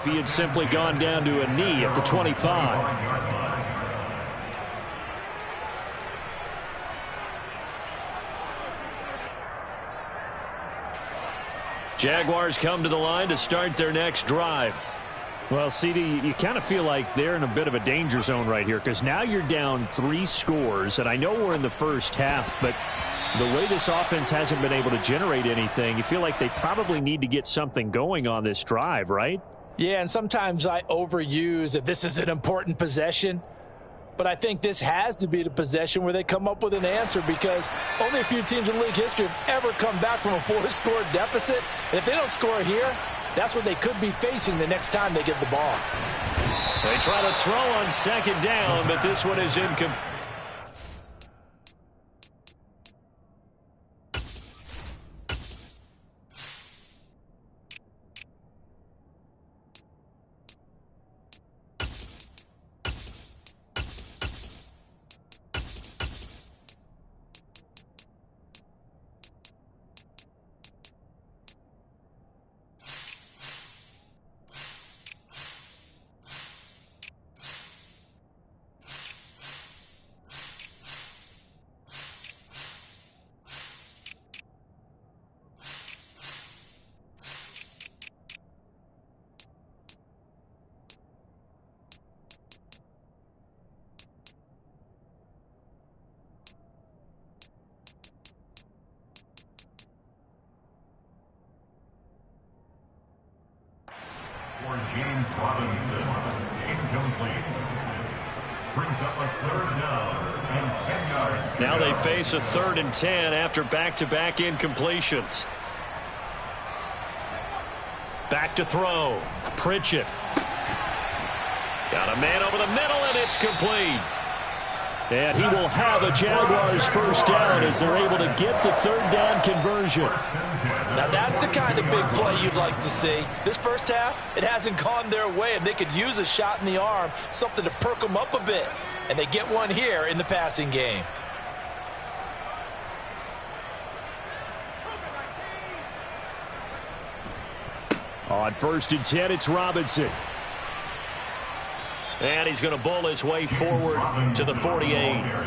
he had simply gone down to a knee at the 25. Jaguars come to the line to start their next drive. Well, CD, you kind of feel like they're in a bit of a danger zone right here because now you're down 3 scores, and I know we're in the first half, but the way this offense hasn't been able to generate anything, you feel like they probably need to get something going on this drive, right? Yeah, and sometimes I overuse that this is an important possession. But I think this has to be the possession where they come up with an answer because only a few teams in league history have ever come back from a 4-score deficit. And if they don't score here, that's what they could be facing the next time they get the ball. They try to throw on second down, but this one is incomplete. James Robinson, incomplete. Brings up a 3rd down and 10 yards. Now they face a 3rd and 10 after back-to-back incompletions. Back to throw. Pritchett. Got a man over the middle, and it's complete. And he will have a Jaguars first down as they're able to get the 3rd down conversion. Now that's the kind of big play you'd like to see. This first half, it hasn't gone their way, and they could use a shot in the arm, something to perk them up a bit. And they get one here in the passing game. On 1st and 10, it's Robinson. And he's going to bowl his way forward to the 48.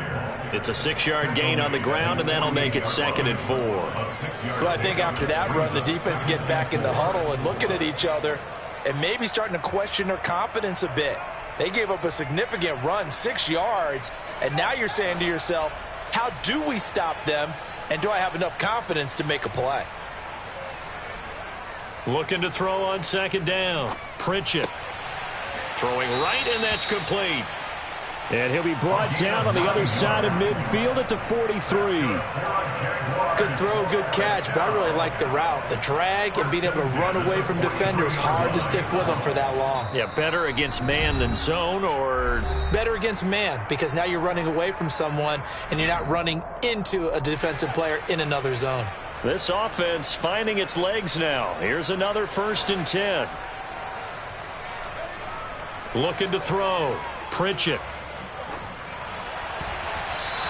It's a 6-yard gain on the ground, and that'll make it 2nd and 4. Well, I think after that run, the defense get back in the huddle and looking at each other and maybe starting to question their confidence a bit. They gave up a significant run, 6 yards, and now you're saying to yourself, how do we stop them, and do I have enough confidence to make a play? Looking to throw on 2nd down. Pritchett. Throwing right, and that's complete. And he'll be brought down on the other side of midfield at the 43. Good throw, good catch, but I really like the route. The drag and being able to run away from defenders, hard to stick with them for that long. Yeah, better against man than zone, or? Better against man, because now you're running away from someone, and you're not running into a defensive player in another zone. This offense finding its legs now. Here's another 1st and 10. Looking to throw. Pritchett.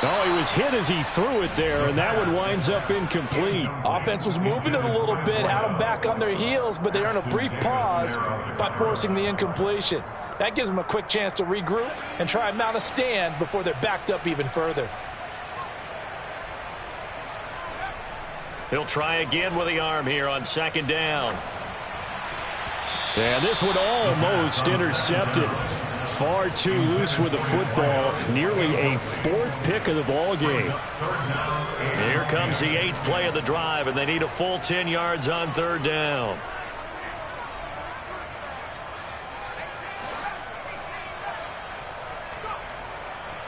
Oh, he was hit as he threw it there, and that one winds up incomplete. Offense was moving it a little bit, had them back on their heels, but they earn a brief pause by forcing the incompletion. That gives them a quick chance to regroup and try and mount a stand before they're backed up even further. He'll try again with the arm here on 2nd down. And this one almost intercepted. Far too loose with the football. Nearly a 4th pick of the ball game. Here comes the 8th play of the drive, and they need a full 10 yards on 3rd down.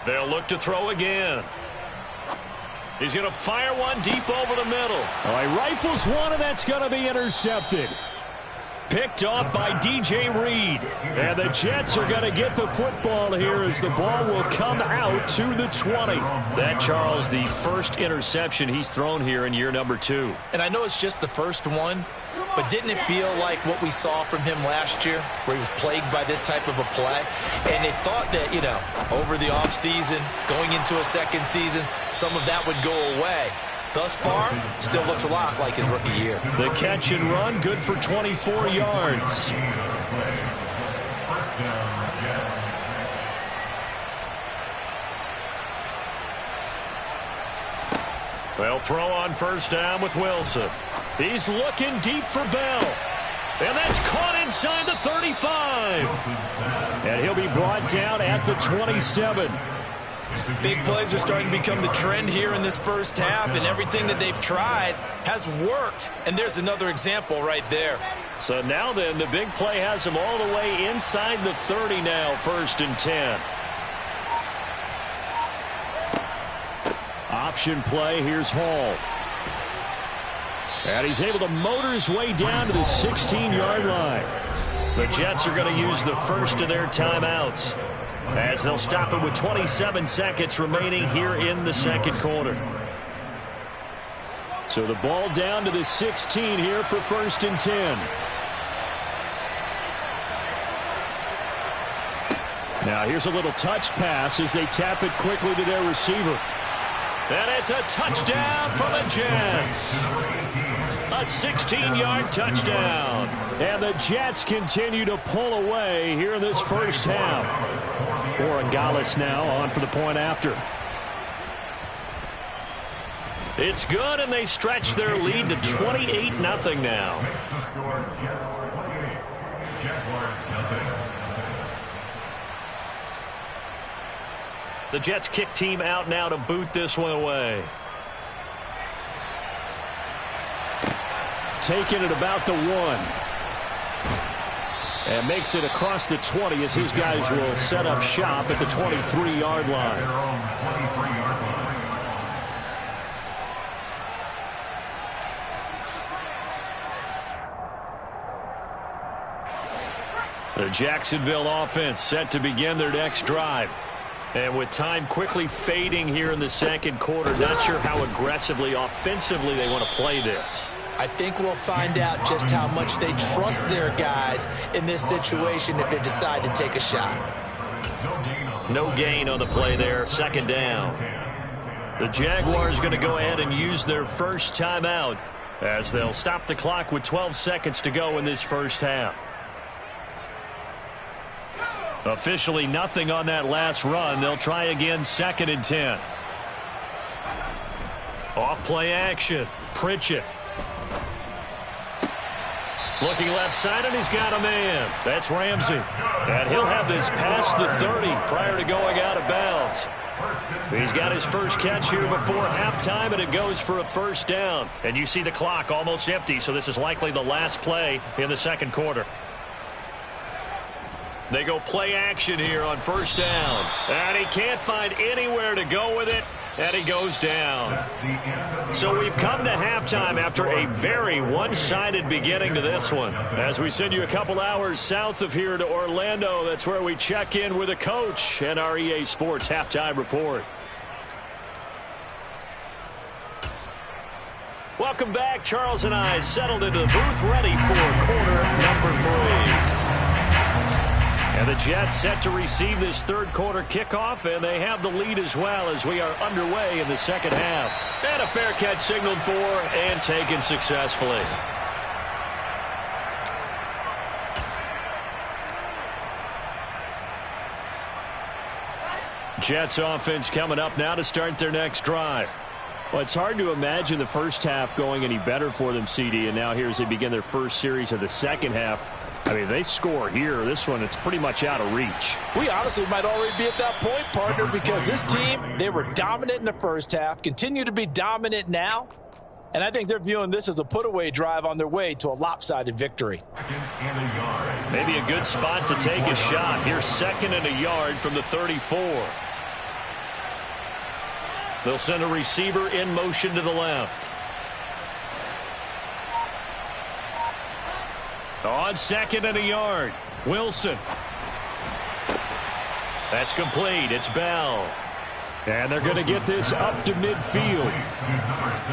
They'll look to throw again. He's going to fire one deep over the middle. Oh, he rifles one, and that's going to be intercepted. Picked off by DJ Reed. And the Jets are going to get the football here as the ball will come out to the 20. That, Charles, the first interception he's thrown here in year number 2. And I know it's just the first one, but didn't it feel like what we saw from him last year, where he was plagued by this type of a play? And they thought that, over the offseason, going into a second season, some of that would go away. Thus far, still looks a lot like his rookie year. The catch and run, good for 24 yards. They'll throw on first down with Wilson. He's looking deep for Bell. And that's caught inside the 35. And he'll be brought down at the 27. Big plays are starting to become the trend here in this first half, and everything that they've tried has worked. And there's another example right there. So now then, the big play has them all the way inside the 30 now, 1st and 10. Option play, here's Hall. And he's able to motor his way down to the 16-yard line. The Jets are going to use the first of their timeouts, as they'll stop it with 27 seconds remaining here in the second quarter. So the ball down to the 16 here for 1st and 10. Now here's a little touch pass as they tap it quickly to their receiver. And it's a touchdown for the Jets. A 16-yard touchdown. And the Jets continue to pull away here in this first half. Borregales now on for the point after. It's good, and they stretch their lead to 28-0 now. The Jets kick team out now to boot this one away. Taking it about the 1. And makes it across the 20 as his guys will set up shop at the 23-yard line. The Jacksonville offense set to begin their next drive. And with time quickly fading here in the second quarter, not sure how aggressively, offensively they want to play this. I think we'll find out just how much they trust their guys in this situation if they decide to take a shot. No gain on the play there, 2nd down. The Jaguars going to go ahead and use their first timeout as they'll stop the clock with 12 seconds to go in this first half. Officially nothing on that last run. They'll try again, 2nd and 10. Off play action. Pritchett. Looking left side, and he's got a man. That's Ramsey. And he'll have this past the 30 prior to going out of bounds. He's got his first catch here before halftime, and it goes for a first down. And you see the clock almost empty, so this is likely the last play in the second quarter. They go play action here on first down. And he can't find anywhere to go with it, and he goes down. So we've come to halftime after a very one-sided beginning to this one. As we send you a couple hours south of here to Orlando, that's where we check in with a coach and our EA Sports Halftime Report. Welcome back. Charles and I settled into the booth, ready for quarter number 3. And the Jets set to receive this third quarter kickoff, and they have the lead as well as we are underway in the second half. And a fair catch signaled for and taken successfully. Jets offense coming up now to start their next drive. Well, it's hard to imagine the first half going any better for them, CD, and now here as they begin their first series of the second half. I mean, they score here. This one, it's pretty much out of reach. We honestly might already be at that point, partner, because this team, they were dominant in the first half, continue to be dominant now, and I think they're viewing this as a put-away drive on their way to a lopsided victory. Maybe a good spot to take a shot. Here's 2nd and a yard from the 34. They'll send a receiver in motion to the left. On 2nd and a yard, Wilson. That's complete. It's Bell. And they're going to get this up to midfield.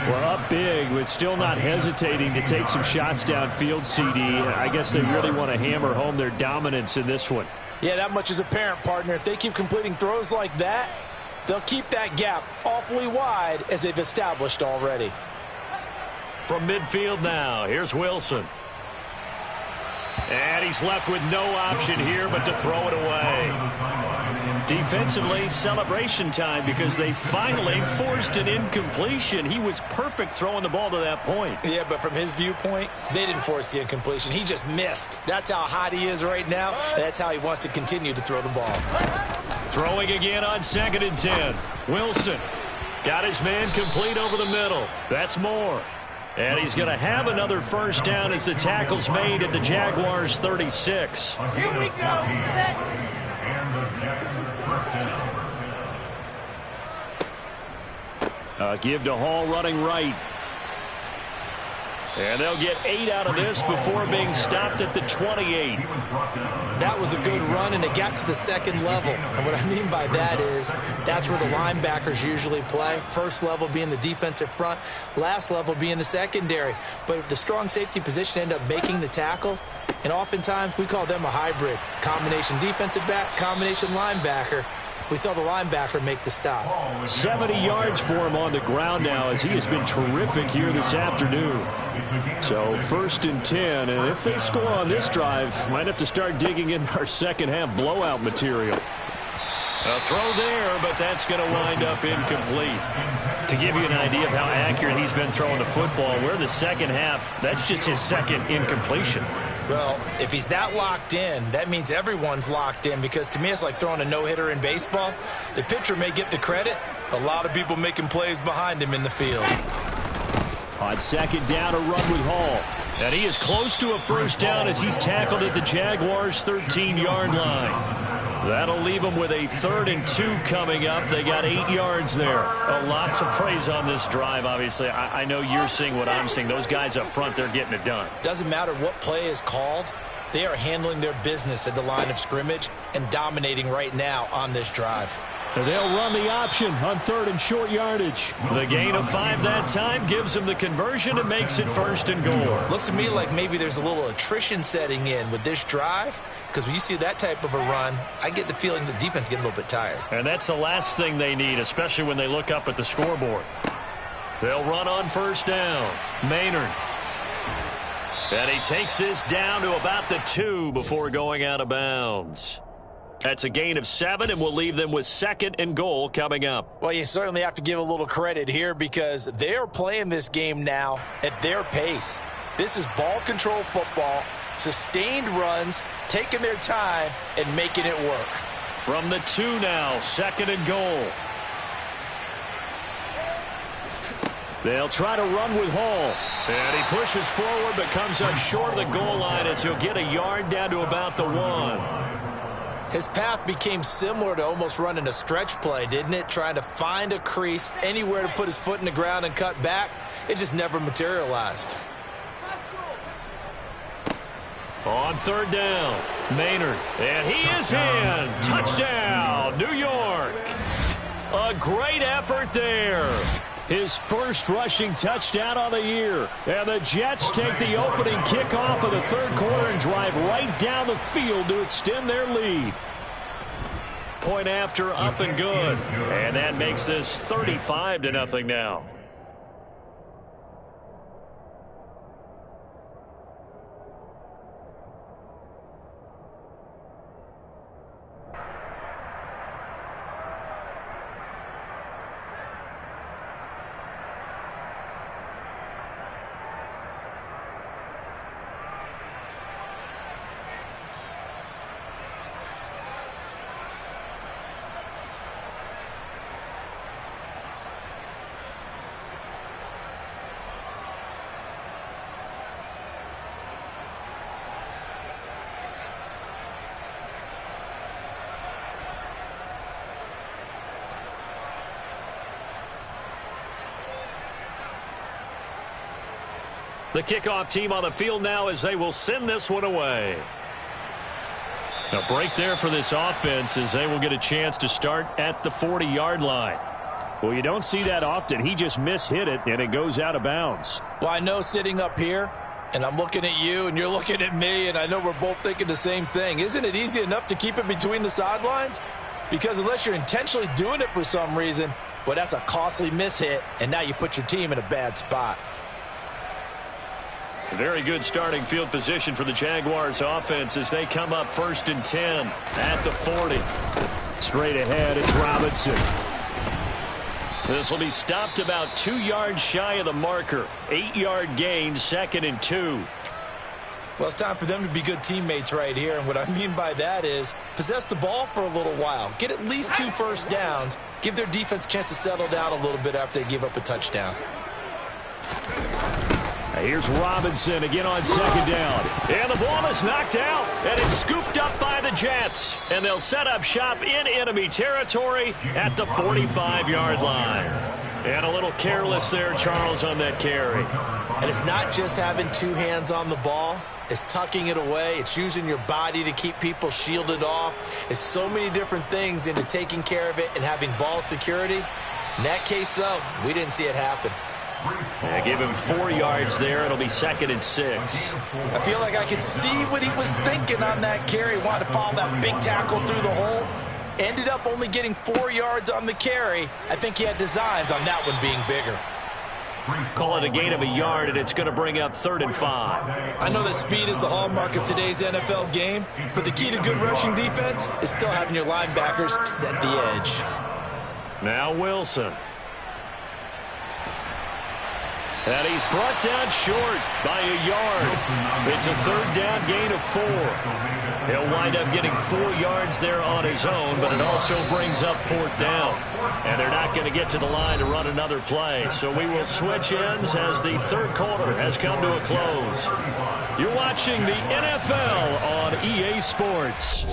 We're up big, but still not hesitating to take some shots downfield, CD. I guess they really want to hammer home their dominance in this one. Yeah, that much is apparent, partner. If they keep completing throws like that, they'll keep that gap awfully wide as they've established already. From midfield now, here's Wilson. And he's left with no option here but to throw it away. Defensively, celebration time because they finally forced an incompletion. He was perfect throwing the ball to that point. Yeah, but from his viewpoint, they didn't force the incompletion. He just missed. That's how hot he is right now, and that's how he wants to continue to throw the ball. Throwing again on 2nd and 10. Wilson got his man complete over the middle. That's Moore. And he's going to have another first down as the tackle's made at the Jaguars' 36. Here we go. Set. And the Jets first down. Give to Hall running right. And they'll get 8 out of this before being stopped at the 28. That was a good run, and it got to the second level. And what I mean by that is that's where the linebackers usually play. First level being the defensive front, last level being the secondary. But the strong safety position ended up making the tackle, and oftentimes we call them a hybrid. Combination defensive back, combination linebacker. We saw the linebacker make the stop. 70 yards for him on the ground now as he has been terrific here this afternoon. So 1st and 10, and if they score on this drive, might have to start digging in our second half blowout material. A throw there, but that's going to wind up incomplete. To give you an idea of how accurate he's been throwing the football, we're in the second half. That's just his second incompletion. Well, if he's that locked in, that means everyone's locked in, because to me it's like throwing a no-hitter in baseball. The pitcher may get the credit, a lot of people making plays behind him in the field. On 2nd down, a run with Hall. And he is close to a first down as he's tackled at the Jaguars' 13-yard line. That'll leave them with a 3rd and 2 coming up. They got 8 yards there. A lot to praise on this drive, obviously. I know you're seeing what I'm seeing. Those guys up front, they're getting it done. Doesn't matter what play is called. They are handling their business at the line of scrimmage and dominating right now on this drive. They'll run the option on 3rd and short yardage. The gain of 5 that time gives them the conversion and makes it 1st and goal. Looks to me like maybe there's a little attrition setting in with this drive, because when you see that type of a run, I get the feeling the defense getting a little bit tired. And that's the last thing they need, especially when they look up at the scoreboard. They'll run on 1st down. Maynard. And he takes this down to about the 2 before going out of bounds. That's a gain of 7, and we'll leave them with 2nd and goal coming up. Well, you certainly have to give a little credit here, because they're playing this game now at their pace. This is ball control football, sustained runs, taking their time, and making it work. From the 2 now, 2nd and goal. They'll try to run with Hall. And he pushes forward but comes up short of the goal line as he'll get a yard down to about the 1. His path became similar to almost running a stretch play, didn't it? Trying to find a crease, anywhere to put his foot in the ground and cut back. It just never materialized. On 3rd down, Maynard. And he is in. Touchdown, New York. A great effort there. His first rushing touchdown on the year. And the Jets take the opening kickoff of the 3rd quarter and drive right down the field to extend their lead. Point after, up and good. And that makes this 35-0 now. The kickoff team on the field now as they will send this one away. A break there for this offense as they will get a chance to start at the 40-yard line. Well, you don't see that often. He just mishit it, and it goes out of bounds. Well, I know sitting up here, and I'm looking at you, and you're looking at me, and I know we're both thinking the same thing. Isn't it easy enough to keep it between the sidelines? Because unless you're intentionally doing it for some reason, but that's a costly mishit, and now you put your team in a bad spot. Very good starting field position for the Jaguars offense as they come up 1st and 10 at the 40. Straight ahead, it's Robinson. This will be stopped about 2 yards shy of the marker. 8-yard gain, 2nd and 2. Well, it's time for them to be good teammates right here. And what I mean by that is possess the ball for a little while. Get at least 2 first downs. Give their defense a chance to settle down a little bit after they give up a touchdown. Here's Robinson again on 2nd down. And the ball is knocked out. And it's scooped up by the Jets. And they'll set up shop in enemy territory at the 45-yard line. And a little careless there, Charles, on that carry. And it's not just having 2 hands on the ball. It's tucking it away. It's using your body to keep people shielded off. It's so many different things into taking care of it and having ball security. In that case, though, we didn't see it happen. Yeah, give him 4 yards there. It'll be 2nd and 6. I feel like I could see what he was thinking on that carry. Wanted to follow that big tackle through the hole. Ended up only getting 4 yards on the carry. I think he had designs on that one being bigger. Call it a gain of 1 yard, and it's going to bring up 3rd and 5. I know that speed is the hallmark of today's NFL game, but the key to good rushing defense is still having your linebackers set the edge. Now Wilson. And he's brought down short by 1 yard. It's a 3rd down gain of 4. He'll wind up getting 4 yards there on his own, but it also brings up 4th down. And they're not going to get to the line to run another play. So we will switch ends as the 3rd quarter has come to a close. You're watching the NFL on EA Sports.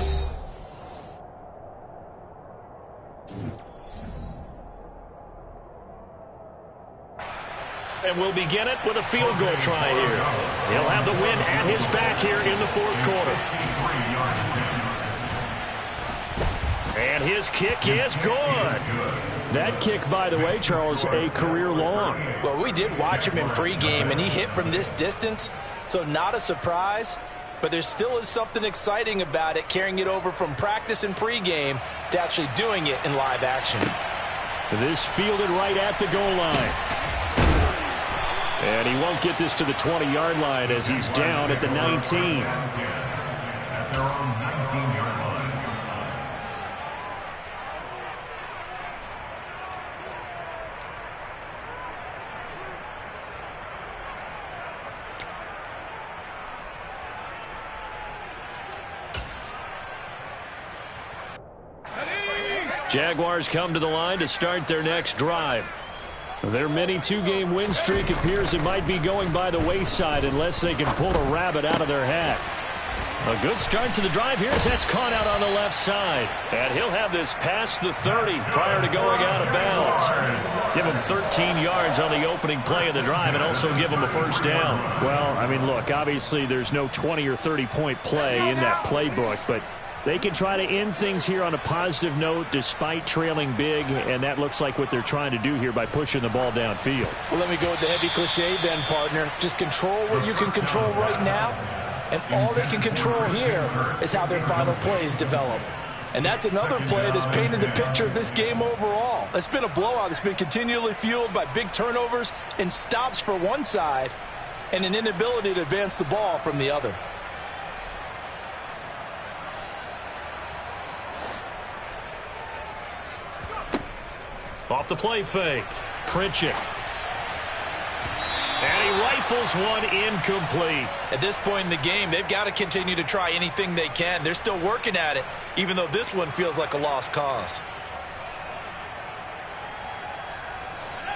And we'll begin it with a field goal try here. He'll have the win at his back here in the 4th quarter. And his kick is good. That kick, by the way, Charles, a career long. Well, we did watch him in pregame, and he hit from this distance, so not a surprise. But there still is something exciting about it, carrying it over from practice and pregame to actually doing it in live action. This fielded right at the goal line. And he won't get this to the 20-yard line as he's down at the 19. At their own 19-yard line. Jaguars come to the line to start their next drive. Their mini 2-game win streak appears it might be going by the wayside unless they can pull a rabbit out of their hat. A good start to the drive here as that's caught out on the left side. And he'll have this past the 30 prior to going out of bounds. Give him 13 yards on the opening play of the drive and also give him a 1st down. Well, I mean, look, obviously there's no 20 or 30-point play in that playbook, but they can try to end things here on a positive note despite trailing big, and that looks like what they're trying to do here by pushing the ball downfield. Well, let me go with the heavy cliche then, partner. Just control what you can control right now, and all they can control here is how their final plays develop. And that's another play that's painted the picture of this game overall. It's been a blowout. It's been continually fueled by big turnovers and stops for one side and an inability to advance the ball from the other. Off the play fake. Pritchett. And he rifles one incomplete. At this point in the game, they've got to continue to try anything they can. They're still working at it, even though this one feels like a lost cause.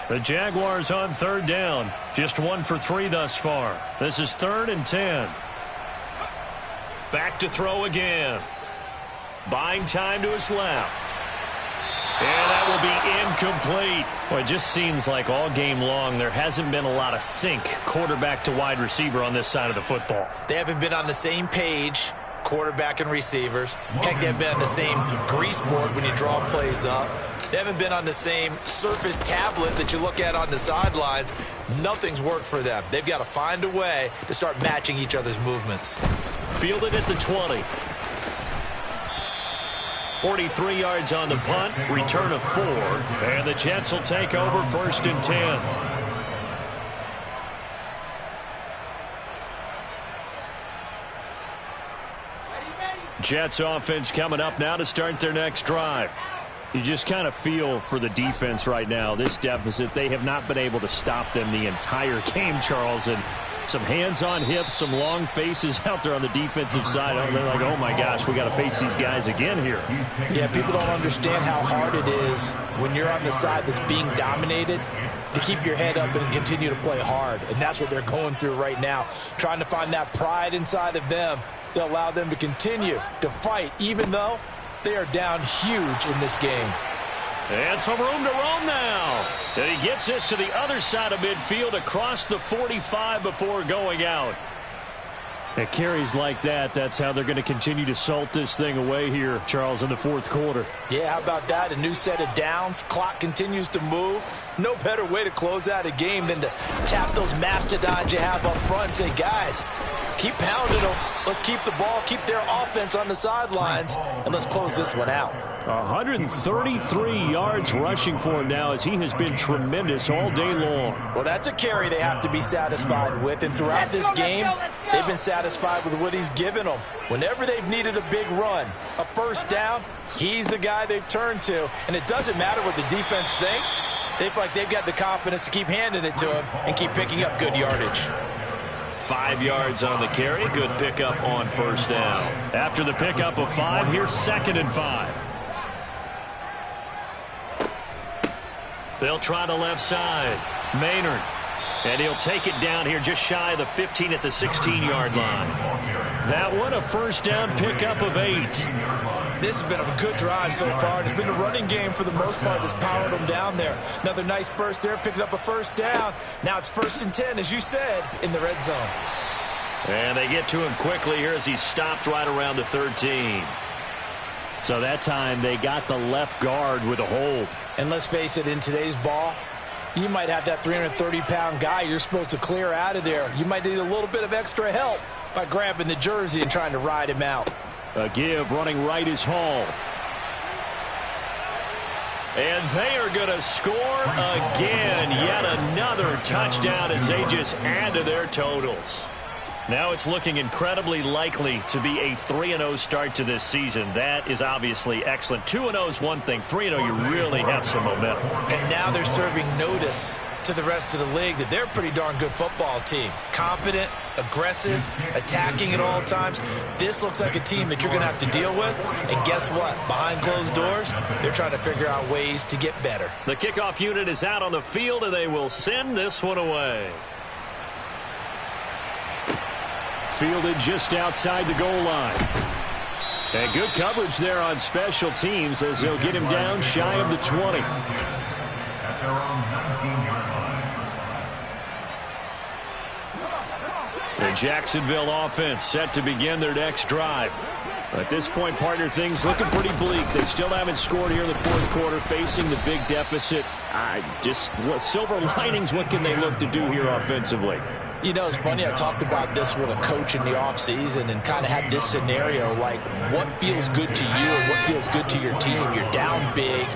The Jaguars on 3rd down. Just 1 for 3 thus far. This is 3rd and 10. Back to throw again. Buying time to his left. And that will be incomplete. Well, it just seems like all game long there hasn't been a lot of sync quarterback to wide receiver on this side of the football. They haven't been on the same page, quarterback and receivers. Heck, they haven't been on the same grease board when you draw plays up. They haven't been on the same Surface tablet that you look at on the sidelines. Nothing's worked for them. They've got to find a way to start matching each other's movements. Fielded at the 20. 43 yards on the punt, return of 4, and the Jets will take over 1st and 10. Jets offense coming up now to start their next drive. You just kind of feel for the defense right now, this deficit. They have not been able to stop them the entire game, Charles. And some hands on hips, some long faces out there on the defensive side. They're like, oh, my gosh, we got to face these guys again here. Yeah, people don't understand how hard it is when you're on the side that's being dominated to keep your head up and continue to play hard. And that's what they're going through right now, trying to find that pride inside of them to allow them to continue to fight, even though they are down huge in this game. And some room to roam now. And he gets this to the other side of midfield across the 45 before going out. At carries like that, that's how they're going to continue to salt this thing away here, Charles, in the fourth quarter. Yeah, how about that? A new set of downs. Clock continues to move. No better way to close out a game than to tap those mastodons you have up front and say, guys, keep pounding them. Let's keep the ball, keep their offense on the sidelines, and let's close this one out. 133 yards rushing for him now as he has been tremendous all day long. Well, that's a carry they have to be satisfied with, and throughout this game, they've been satisfied with what he's given them. Whenever they've needed a big run, a first down, he's the guy they've turned to, and it doesn't matter what the defense thinks. They feel like they've got the confidence to keep handing it to him and keep picking up good yardage. 5 yards on the carry. Good pickup on first down. After the pickup of 5, here's 2nd and 5. They'll try the left side. Maynard. And he'll take it down here just shy of the 15 at the 16-yard line. That one a first down pickup of 8. This has been a good drive so far. It's been a running game for the most part that's powered them down there. Another nice burst there, picking up a first down. Now it's 1st and 10, as you said, in the red zone. And they get to him quickly here as he stopped right around the 13. So that time they got the left guard with a hold. And let's face it, in today's ball, you might have that 330-pound guy you're supposed to clear out of there. You might need a little bit of extra help by grabbing the jersey and trying to ride him out. A give running right is Hall. And they are going to score again. Yet another touchdown as they just add to their totals. Now it's looking incredibly likely to be a 3-0 start to this season. That is obviously excellent. 2-0 is one thing. 3-0, you really have some momentum. And now they're serving notice to the rest of the league that they're a pretty darn good football team. Confident, aggressive, attacking at all times. This looks like a team that you're going to have to deal with. And guess what? Behind closed doors, they're trying to figure out ways to get better. The kickoff unit is out on the field, and they will send this one away. Fielded just outside the goal line. And good coverage there on special teams as they'll get him down shy of the 20. At their own 19-yard line. The Jacksonville offense set to begin their next drive. At this point, partner, things looking pretty bleak. They still haven't scored here in the fourth quarter, facing the big deficit. Silver linings, what can they look to do here offensively? You know, it's funny, I talked about this with a coach in the offseason and kind of had this scenario, like what feels good to you and what feels good to your team. You're down big.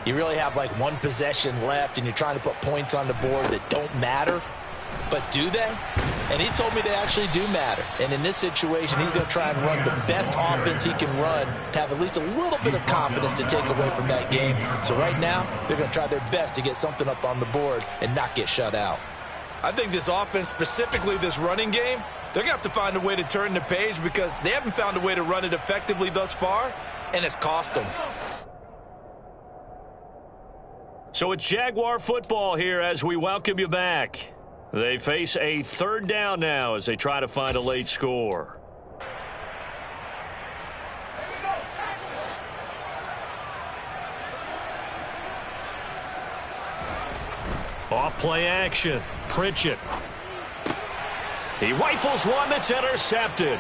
You really have like one possession left and you're trying to put points on the board that don't matter. But do they? And he told me they actually do matter. And in this situation, he's going to try and run the best offense he can run to have at least a little bit of confidence to take away from that game. So right now, they're going to try their best to get something up on the board and not get shut out. I think this offense, specifically this running game, they're going to have to find a way to turn the page because they haven't found a way to run it effectively thus far, and it's cost them. So it's Jaguar football here as we welcome you back. They face a 3rd down now as they try to find a late score. Off play action. Pritchett. He rifles one that's intercepted.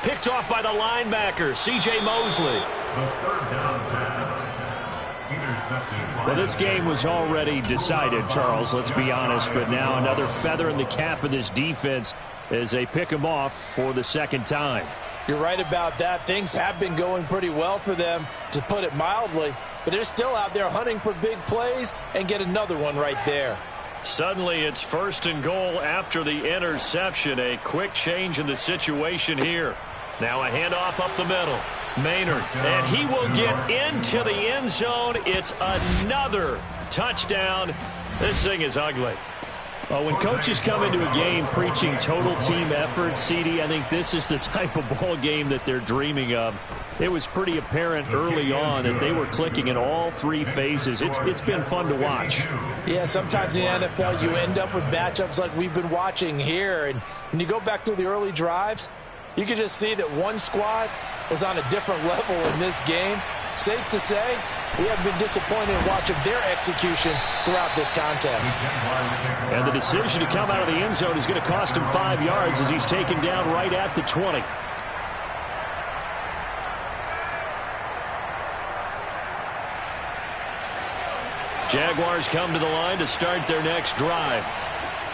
Picked off by the linebacker, C.J. Mosley. The 3rd down pass. Intercepted. Well, this game was already decided, Charles, let's be honest. But now another feather in the cap of this defense as they pick him off for the 2nd time. You're right about that. Things have been going pretty well for them, to put it mildly. But they're still out there hunting for big plays and get another one right there. Suddenly it's 1st and goal after the interception. A quick change in the situation here. Now a handoff up the middle. Maynard, and he will get into the end zone. It's another touchdown. This thing is ugly. Well, when coaches come into a game preaching total team effort, CD, I think this is the type of ball game that they're dreaming of. It was pretty apparent early on that they were clicking in all three phases. It's been fun to watch. Yeah, sometimes in the NFL you end up with matchups like we've been watching here. And when you go back through the early drives, you can just see that one squad was on a different level in this game. Safe to say, we have been disappointed in watching their execution throughout this contest. And the decision to come out of the end zone is going to cost him 5 yards as he's taken down right at the 20. Jaguars come to the line to start their next drive.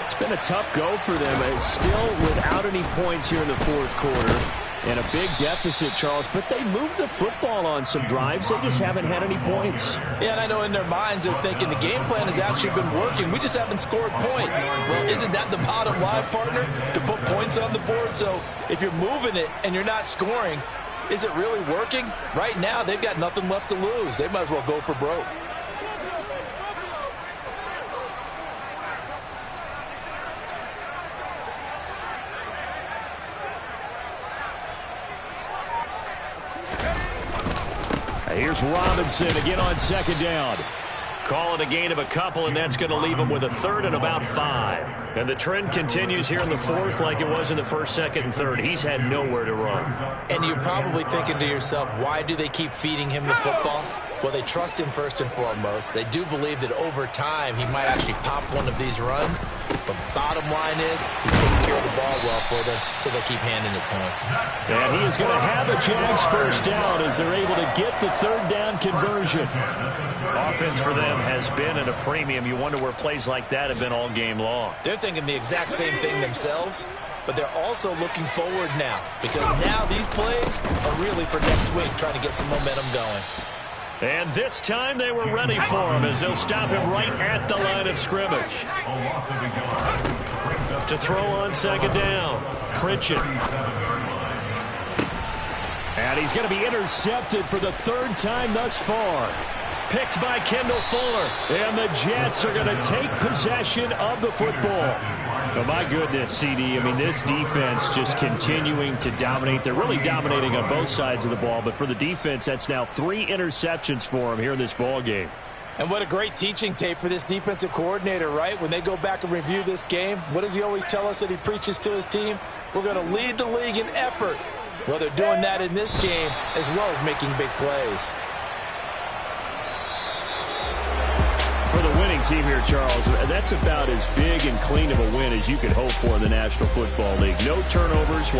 It's been a tough go for them. It's still without any points here in the fourth quarter. And a big deficit, Charles, but they moved the football on some drives. They just haven't had any points. Yeah, and I know in their minds they're thinking the game plan has actually been working. We just haven't scored points. Well, isn't that the bottom line, partner? To put points on the board? So if you're moving it and you're not scoring, is it really working? Right now, they've got nothing left to lose. They might as well go for broke. Here's Robinson again on second down. Call it a gain of a couple, and that's going to leave him with a third and about 5. And the trend continues here in the fourth like it was in the first, second, and third. He's had nowhere to run. And you're probably thinking to yourself, why do they keep feeding him the football? Well, they trust him first and foremost. They do believe that over time he might actually pop one of these runs. The bottom line is he takes care of the ball well for them, so they'll keep handing it to him. And he is going to have a Jags first down as they're able to get the third down conversion. Offense for them has been at a premium. You wonder where plays like that have been all game long. They're thinking the exact same thing themselves, but they're also looking forward now because now these plays are really for next week, trying to get some momentum going. And this time they were ready for him as they'll stop him right at the line of scrimmage. To throw on second down, Pritchett. And he's going to be intercepted for the third time thus far. Picked by Kendall Fuller. And the Jets are going to take possession of the football. Oh, my goodness, CD. I mean, this defense just continuing to dominate. They're really dominating on both sides of the ball. But for the defense, that's now 3 interceptions for them here in this ball game. And what a great teaching tape for this defensive coordinator, right? When they go back and review this game, what does he always tell us that he preaches to his team? We're going to lead the league in effort. Well, they're doing that in this game as well as making big plays. For the winning team here, Charles, that's about as big and clean of a win as you could hope for in the National Football League. No turnovers.